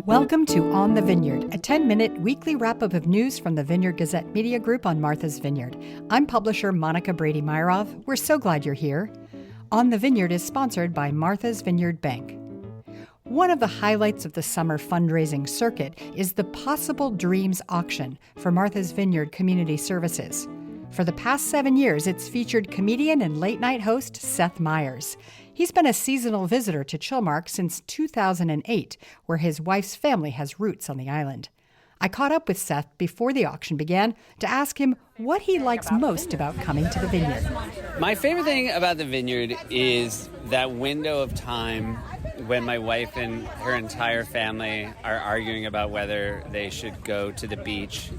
Welcome to On the Vineyard, a 10-minute weekly wrap-up of news from the Vineyard Gazette Media Group on Martha's Vineyard. I'm publisher Monica Brady-Myrov. We're so glad you're here. On the Vineyard is sponsored by Martha's Vineyard Bank. One of the highlights of the summer fundraising circuit is the Possible Dreams auction for Martha's Vineyard Community Services. For the past 7 years, it's featured comedian and late-night host Seth Meyers. He's been a seasonal visitor to Chilmark since 2008, where his wife's family has roots on the island. I caught up with Seth before the auction began to ask him what he likes most about coming to the Vineyard. My favorite thing about the Vineyard is that window of time when my wife and her entire family are arguing about whether they should go to the beach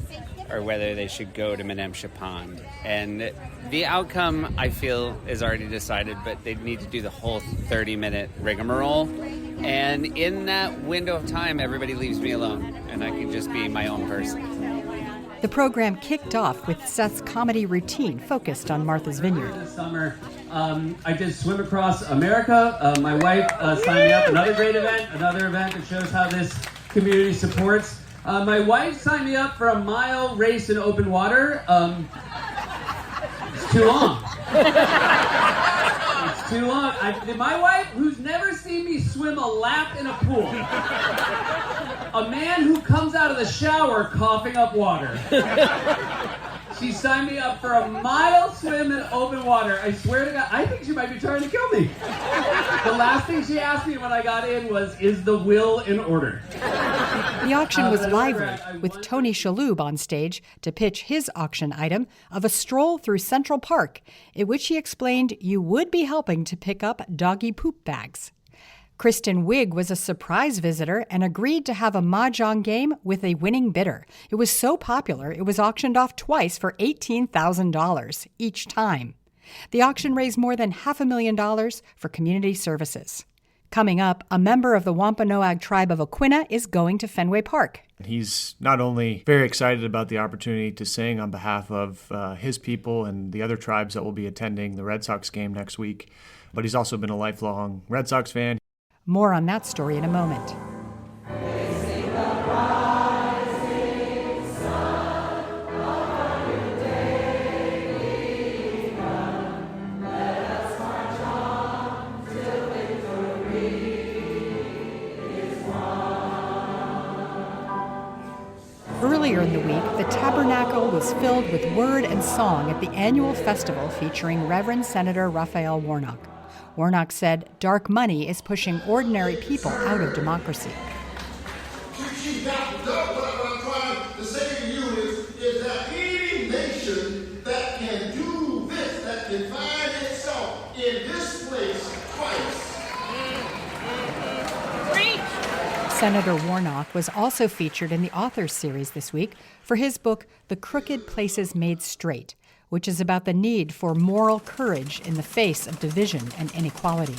or whether they should go to Menemsha Pond. And the outcome, I feel, is already decided, but they need to do the whole 30-minute rigmarole. And in that window of time, everybody leaves me alone, and I can just be my own person. The program kicked off with Seth's comedy routine focused on Martha's Vineyard. This summer, I did Swim Across America. My wife signed me up. Another great event, another event that shows how this community supports. My wife signed me up for a mile race in open water. It's too long. It's too long. My wife, who's never seen me swim a lap in a pool, a man who comes out of the shower coughing up water. She signed me up for a mile swim in open water. I swear to God, I think she might be trying to kill me. The last thing she asked me when I got in was, "Is the will in order?" The auction was lively, with Tony Shalhoub on stage to pitch his auction item of a stroll through Central Park, in which he explained you would be helping to pick up doggy poop bags. Kristen Wiig was a surprise visitor and agreed to have a mahjong game with a winning bidder. It was so popular, it was auctioned off twice for $18,000 each time. The auction raised more than $500,000 for community services. Coming up, a member of the Wampanoag tribe of Aquinnah is going to Fenway Park. He's not only very excited about the opportunity to sing on behalf of his people and the other tribes that will be attending the Red Sox game next week, but he's also been a lifelong Red Sox fan. More on that story in a moment. Earlier in the week, the Tabernacle was filled with word and song at the annual festival featuring Reverend Senator Raphael Warnock. Warnock said dark money is pushing ordinary people out of democracy. What I'm trying to say to you is that any nation that can do this, that can find itself in this place twice. Senator Warnock was also featured in the Authors Series this week for his book, The Crooked Places Made Straight, which is about the need for moral courage in the face of division and inequality.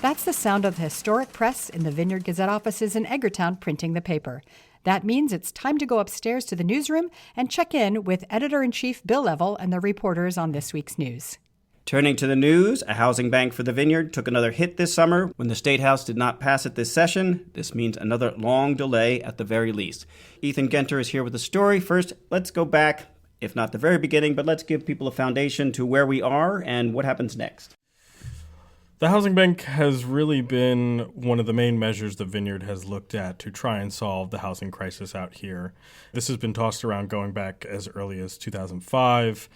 That's the sound of the historic press in the Vineyard Gazette offices in Edgartown printing the paper. That means it's time to go upstairs to the newsroom and check in with Editor-in-Chief Bill Level and the reporters on this week's news. Turning to the news, a housing bank for the Vineyard took another hit this summer when the State House did not pass it this session. This means another long delay at the very least. Ethan Genter is here with the story. First, let's go back, if not the very beginning, but let's give people a foundation to where we are and what happens next. The housing bank has really been one of the main measures the Vineyard has looked at to try and solve the housing crisis out here. This has been tossed around going back as early as 2005.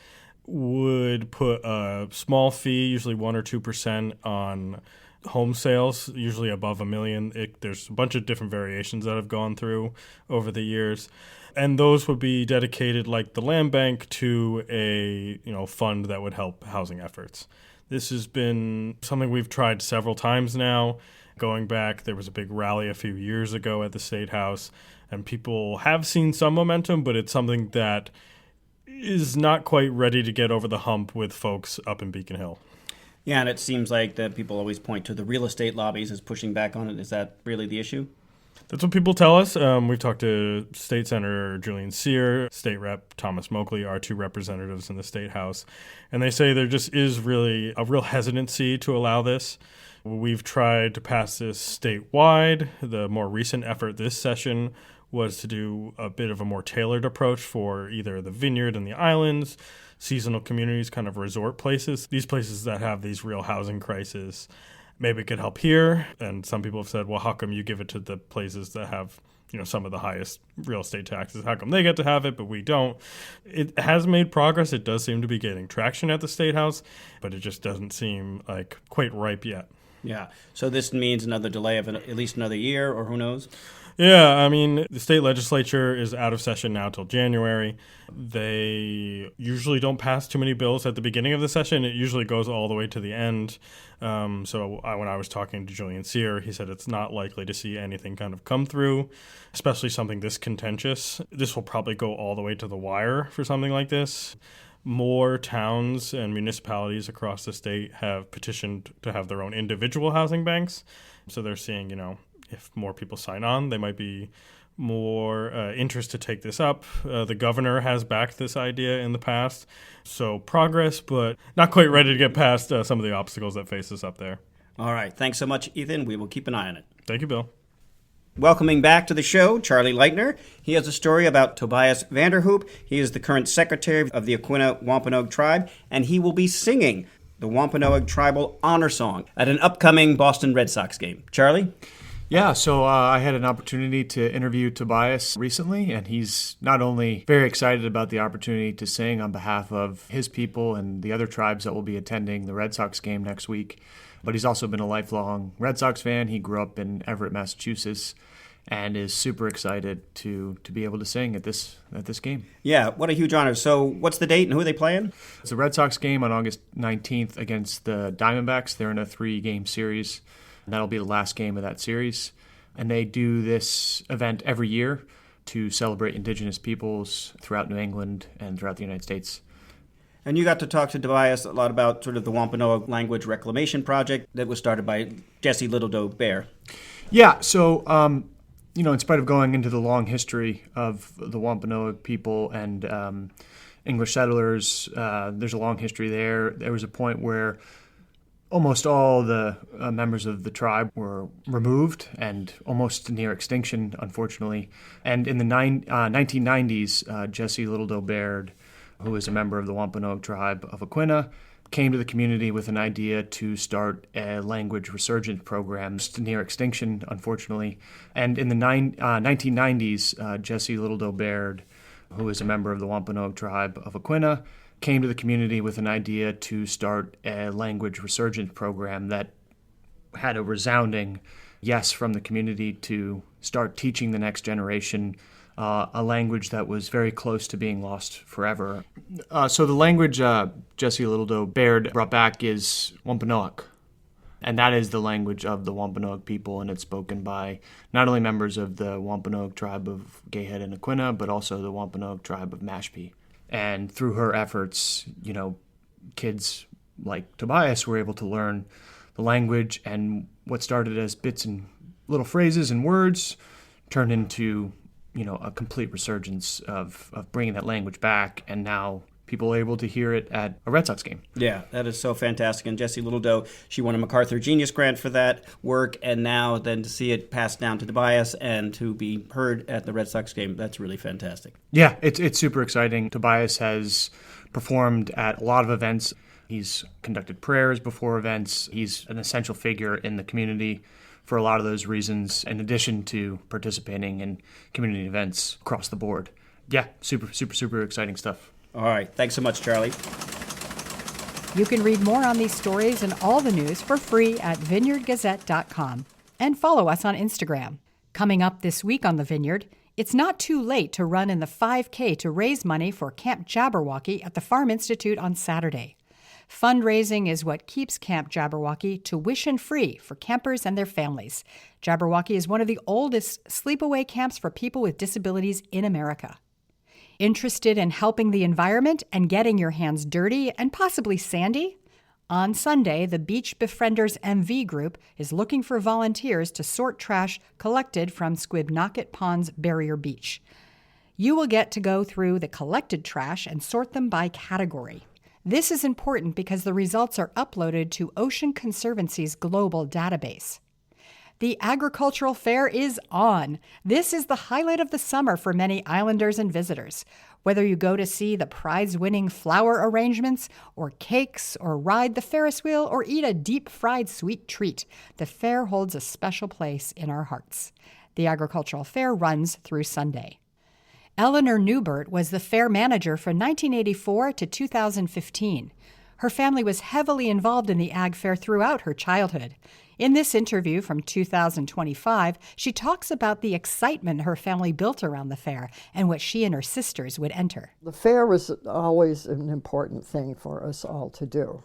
Would put a small fee, usually 1 or 2% on home sales, usually above $1 million. There's a bunch of different variations that have gone through over the years. And those would be dedicated, like the land bank, to a fund that would help housing efforts. This has been something we've tried several times now. Going back, there was a big rally a few years ago at the State House, and people have seen some momentum, but it's something that is not quite ready to get over the hump with folks up in Beacon Hill. Yeah, and it seems like that people always point to the real estate lobbies as pushing back on it. Is that really the issue? That's what people tell us. We've talked to State Senator Julian Cyr, State Rep Thomas Moakley, our two representatives in the State House, and they say there just is really a real hesitancy to allow this. We've tried to pass this statewide. The more recent effort this session was to do a bit of a more tailored approach for either the Vineyard and the islands, seasonal communities, kind of resort places, these places that have these real housing crises. Maybe it could help here. And some people have said, well, how come you give it to the places that have, some of the highest real estate taxes? How come they get to have it, but we don't? It has made progress. It does seem to be getting traction at the State House, but it just doesn't seem like quite ripe yet. Yeah. So this means another delay of at least another year, or who knows? Yeah, I mean, the state legislature is out of session now till January. They usually don't pass too many bills at the beginning of the session. It usually goes all the way to the end. When I was talking to Julian Cyr, he said it's not likely to see anything kind of come through, especially something this contentious. This will probably go all the way to the wire for something like this. More towns and municipalities across the state have petitioned to have their own individual housing banks. So they're seeing, if more people sign on, they might be more interest to take this up. The governor has backed this idea in the past. So progress, but not quite ready to get past some of the obstacles that face us up there. All right. Thanks so much, Ethan. We will keep an eye on it. Thank you, Bill. Welcoming back to the show, Charlie Leitner. He has a story about Tobias Vanderhoop. He is the current secretary of the Aquinnah Wampanoag tribe, and he will be singing the Wampanoag Tribal Honor Song at an upcoming Boston Red Sox game. Charlie? Yeah, so I had an opportunity to interview Tobias recently, and he's not only very excited about the opportunity to sing on behalf of his people and the other tribes that will be attending the Red Sox game next week, but he's also been a lifelong Red Sox fan. He grew up in Everett, Massachusetts, and is super excited to be able to sing at this game. Yeah, what a huge honor. So what's the date and who are they playing? It's a Red Sox game on August 19th against the Diamondbacks. They're in a 3-game series. And that'll be the last game of that series. And they do this event every year to celebrate Indigenous peoples throughout New England and throughout the United States. And you got to talk to Tobias a lot about sort of the Wampanoag Language Reclamation Project that was started by Jesse Littledoe Bear. Yeah, so, in spite of going into the long history of the Wampanoag people and English settlers, there's a long history there. There was a point where almost all the members of the tribe were removed and almost near extinction, unfortunately. And in the 1990s, Jesse Littledoe Baird, who is a member of the Wampanoag tribe of Aquinnah, came to the community with an idea to start a language resurgence program near extinction, unfortunately. And in the 1990s, Jesse Littledoe Baird, who is a member of the Wampanoag tribe of Aquinnah, came to the community with an idea to start a language resurgence program that had a resounding yes from the community to start teaching the next generation a language that was very close to being lost forever. So the language Jesse Littledoe Baird brought back is Wampanoag. And that is the language of the Wampanoag people, and it's spoken by not only members of the Wampanoag tribe of Gayhead and Aquinnah, but also the Wampanoag tribe of Mashpee. And through her efforts, kids like Tobias were able to learn the language, and what started as bits and little phrases and words turned into, a complete resurgence of bringing that language back, and now people are able to hear it at a Red Sox game. Yeah, that is so fantastic. And Jessie Littledoe, she won a MacArthur Genius Grant for that work, and now then to see it passed down to Tobias and to be heard at the Red Sox game, that's really fantastic. Yeah, it's super exciting. Tobias has performed at a lot of events. He's conducted prayers before events. He's an essential figure in the community for a lot of those reasons, in addition to participating in community events across the board. Yeah, super exciting stuff. All right. Thanks so much, Charlie. You can read more on these stories and all the news for free at vineyardgazette.com. And follow us on Instagram. Coming up this week on The Vineyard, it's not too late to run in the 5K to raise money for Camp Jabberwocky at the Farm Institute on Saturday. Fundraising is what keeps Camp Jabberwocky tuition-free for campers and their families. Jabberwocky is one of the oldest sleepaway camps for people with disabilities in America. Interested in helping the environment and getting your hands dirty and possibly sandy? On Sunday, the Beach Befrienders MV group is looking for volunteers to sort trash collected from Squibnocket Pond's Barrier Beach. You will get to go through the collected trash and sort them by category. This is important because the results are uploaded to Ocean Conservancy's global database. The agricultural fair is on. This is the highlight of the summer for many islanders and visitors. Whether you go to see the prize-winning flower arrangements, or cakes, or ride the Ferris wheel, or eat a deep-fried sweet treat, the fair holds a special place in our hearts. The agricultural fair runs through Sunday. Eleanor Newbert was the fair manager from 1984 to 2015. Her family was heavily involved in the ag fair throughout her childhood. In this interview from 2025, she talks about the excitement her family built around the fair and what she and her sisters would enter. The fair was always an important thing for us all to do,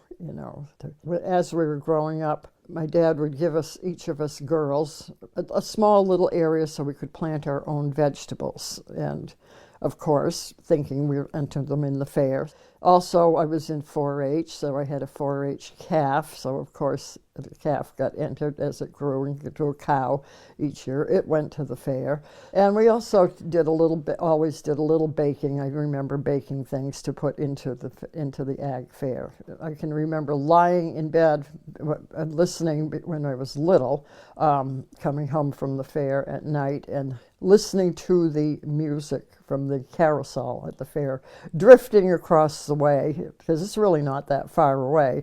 As we were growing up, my dad would give us, each of us girls, a small little area so we could plant our own vegetables. And, of course, thinking we would enter them in the fair. Also, I was in 4-H, so I had a 4-H calf. So, of course, the calf got entered as it grew into a cow each year. It went to the fair. And we also always did a little baking. I remember baking things to put into the ag fair. I can remember lying in bed and listening when I was little, coming home from the fair at night and listening to the music from the carousel at the fair, drifting across the way, because it's really not that far away.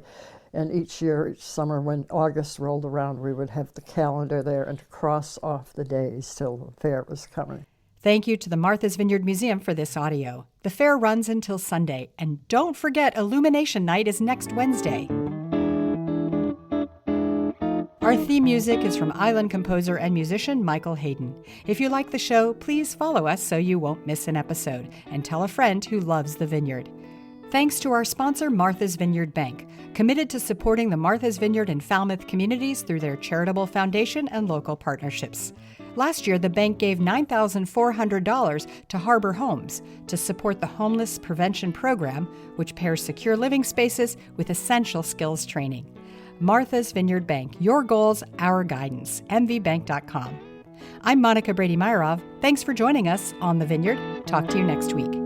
And each summer when August rolled around, we would have the calendar there and cross off the days till the fair was coming. Thank you to the Martha's Vineyard Museum for this audio. The fair runs until Sunday, and don't forget Illumination Night is next Wednesday. Our theme music is from island composer and musician Michael Hayden. If you like the show, please follow us so you won't miss an episode, and tell a friend who loves the vineyard. Thanks to our sponsor, Martha's Vineyard Bank, committed to supporting the Martha's Vineyard and Falmouth communities through their charitable foundation and local partnerships. Last year, the bank gave $9,400 to Harbor Homes to support the Homeless Prevention Program, which pairs secure living spaces with essential skills training. Martha's Vineyard Bank, your goals, our guidance. mvbank.com. I'm Monica Brady-Myrov. Thanks for joining us on The Vineyard. Talk to you next week.